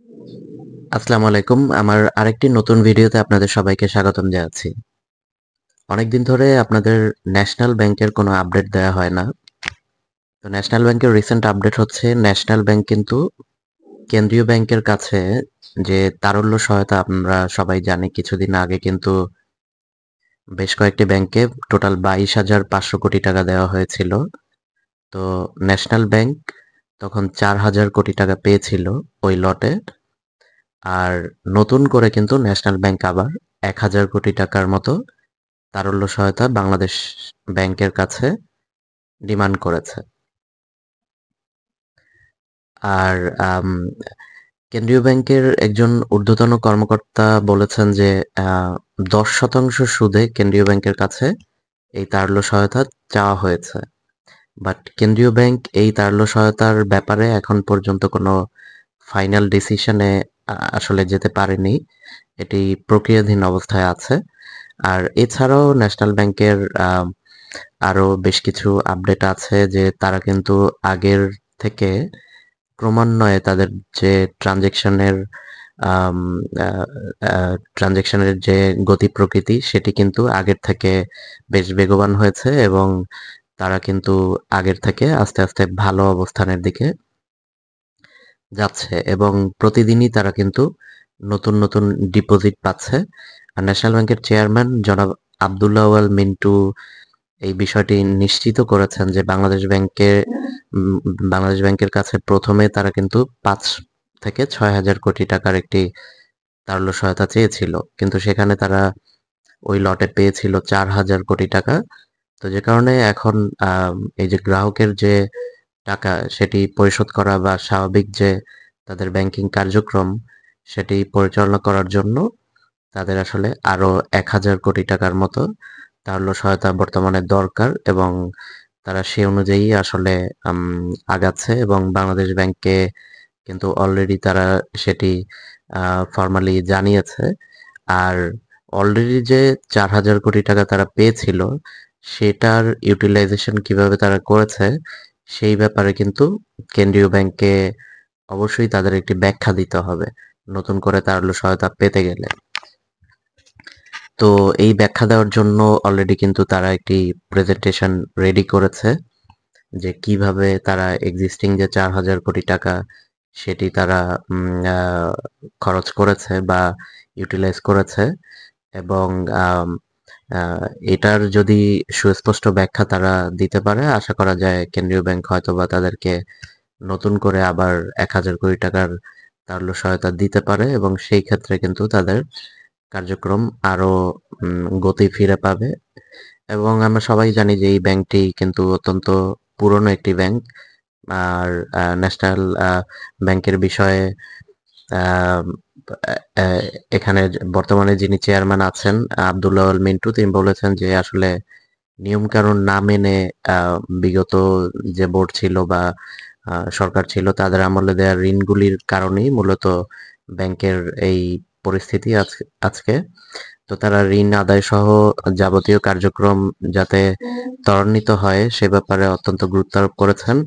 আসসালামু আলাইকুম। আমার আরেকটি নতুন ভিডিওতে আপনাদের সবাইকে স্বাগতম জানাচ্ছি। অনেকদিন ধরে আপনাদের ন্যাশনাল ব্যাংকের কোনো আপডেট দেয়া হয় না। তো ন্যাশনাল ব্যাংকের রিসেন্ট আপডেট হচ্ছে ন্যাশনাল ব্যাংক কিন্তু কেন্দ্রীয় ব্যাংকের কাছে যে তারল্য সহায়তা আমরা সবাই জানি কিছুদিন আগে কিন্তু বেশ কয়েকটি ব্যাংকে টোটাল 22,500 কোটি টাকা দেওয়া হয়েছিল। তো ন্যাশনাল ব্যাংক তখন 4,000 কোটি টাকা পেয়েছিল ওই লটে। আর নতুন করে কিন্তু ন্যাশনাল ব্যাংক আবার 1,000 কোটি টাকার মতো তারল্য সহায়তা বাংলাদেশ ব্যাংকের কাছে ডিমান্ড করেছে। আর আম, কেন্দ্রীয় ব্যাংকের একজন ঊর্ধ্বতন কর্মকর্তা বলেছেন যে 10% সুদে কেন্দ্রীয় ব্যাংকের কাছে এই তারল্য সহায়তা চাওয়া হয়েছে। বাট কেন্দ্রীয় ব্যাংক এই তারল্য সহায়তার ব্যাপারে এখন পর্যন্ত কোনো ফাইনাল ডিসিশনে আসলে যেতে পারেনি। এটি প্রক্রিয়াধীন অবস্থায় আছে। আর এছাড়াও ন্যাশনাল ব্যাংকের আরো বেশ কিছু আপডেট আছে যে তারা কিন্তু আগের থেকে ক্রমান্বয়ে তাদের যে আম, ট্রানজেকশনের যে গতি প্রকৃতি সেটি কিন্তু আগের থেকে বেশ বেগবান হয়েছে এবং তারা কিন্তু আগের থেকে আস্তে আস্তে ভালো অবস্থানের দিকে যাচ্ছে এবং প্রতিদিনই তারা কিন্তু নতুন নতুন ডিপোজিট পাচ্ছে। আর ন্যাশনাল ব্যাংকের চেয়ারম্যান জনাব আব্দুল্লাহ আওয়াল মিন্টু এই বিষয়টি নিশ্চিত করেছেন যে বাংলাদেশ ব্যাংকের কাছে প্রথমে তারা কিন্তু 5 থেকে 6 হাজার কোটি টাকার একটি তারল্য সহায়তা চেয়েছিল, কিন্তু সেখানে তারা ওই লটে পেয়েছিল 4,000 কোটি টাকা। তো যে কারণে এখন এই যে গ্রাহকের যে টাকা সেটি পরিশোধ করা বা স্বাভাবিক যে তাদের ব্যাংকিং কার্যক্রম সেটি পরিচালনা করার জন্য তাদের আসলে আরো 1,000 কোটি টাকার মতো তারল্য সহায়তা বর্তমানে দরকার এবং তারা সে অনুযায়ী আসলে আগাচ্ছে এবং বাংলাদেশ ব্যাংকে কিন্তু অলরেডি তারা সেটি ফর্মালি জানিয়েছে। আর অলরেডি যে 4,000 কোটি টাকা তারা পেয়েছিল সেটার ইউটিলাইজেশন কিভাবে তারা করেছে সেই ব্যাপারে কিন্তু কেন্দ্রীয় ব্যাংকে অবশ্যই তাদের একটি ব্যাখ্যা দিতে হবে নতুন করে তারল্য সহায়তা পেতে গেলে। তো এই ব্যাখ্যা দেওয়ার জন্য অলরেডি কিন্তু তারা একটি প্রেজেন্টেশন রেডি করেছে যে কিভাবে তারা এক্সিস্টিং যে 4,000 কোটি টাকা সেটি তারা খরচ করেছে বা ইউটিলাইজ করেছে এবং এটার যদি সুস্পষ্ট ব্যাখ্যা তারা দিতে পারে আশা করা যায় কেন্দ্রীয় ব্যাংক হয়তো বা তাদেরকে নতুন করে আবার 1,000 কোটি টাকার তারল্য সহায়তা দিতে পারে এবং সেই ক্ষেত্রে কিন্তু তাদের কার্যক্রম আরো গতি ফিরে পাবে। এবং আমরা সবাই জানি যে এই ব্যাংকটি কিন্তু অত্যন্ত পুরনো একটি ব্যাংক। আর ন্যাশনাল ব্যাংকের বিষয়ে আহ, আহ, এখানে বর্তমানে যিনি চেয়ারম্যান আছেন আব্দুল্লাহ আল মিন্টু তিনি বলেছেন যে আসলে নিয়ম কানুন না মেনে বিগত যে বোর্ড ছিল বা সরকার ছিল তাদের আমলে দেওয়া ঋণগুলির কারণেই মূলত ব্যাংকের এই পরিস্থিতি আজকে। তো তারা ঋণ আদায় সহ যাবতীয় কার্যক্রম যাতে ত্বরান্বিত হয় সে ব্যাপারে অত্যন্ত গুরুত্ব আরোপ করেছেন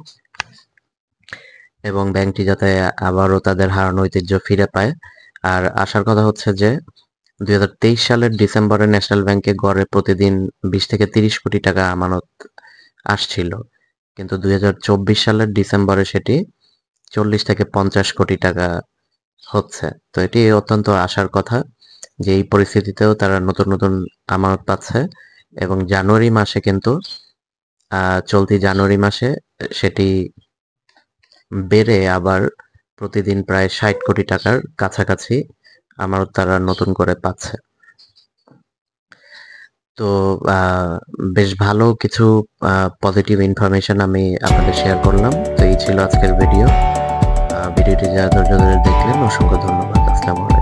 এবং ব্যাংকটি যাতে আবারও তাদের হারানো ঐতিহ্য ফিরে পায়। আর আশার কথা হচ্ছে যে 2023 সালের ডিসেম্বরে ন্যাশনাল ব্যাংকে গড়ে প্রতিদিন 20 থেকে 30 কোটি টাকা আমানত আসছিল, কিন্তু 2024 সালের ডিসেম্বরে সেটি 40 থেকে 50 কোটি টাকা হচ্ছে। তো এটি অত্যন্ত আশার কথা যে এই পরিস্থিতিতেও তারা নতুন নতুন আমানত পাচ্ছে এবং জানুয়ারি মাসে কিন্তু চলতি জানুয়ারি মাসে সেটি বেড়ে আবার প্রতিদিন প্রায় 60 কোটি টাকার কাছাকাছি আমানত তারা নতুন করে পাচ্ছে। তো বেশ ভালো কিছু পজিটিভ ইনফরমেশন আমি আপনাদের শেয়ার করলাম। তো এই ছিল আজকের ভিডিও। ভিডিওটি যারা ধৈর্য ধরে দেখলেন অসংখ্য ধন্যবাদ। আসসালামু আলাইকুম।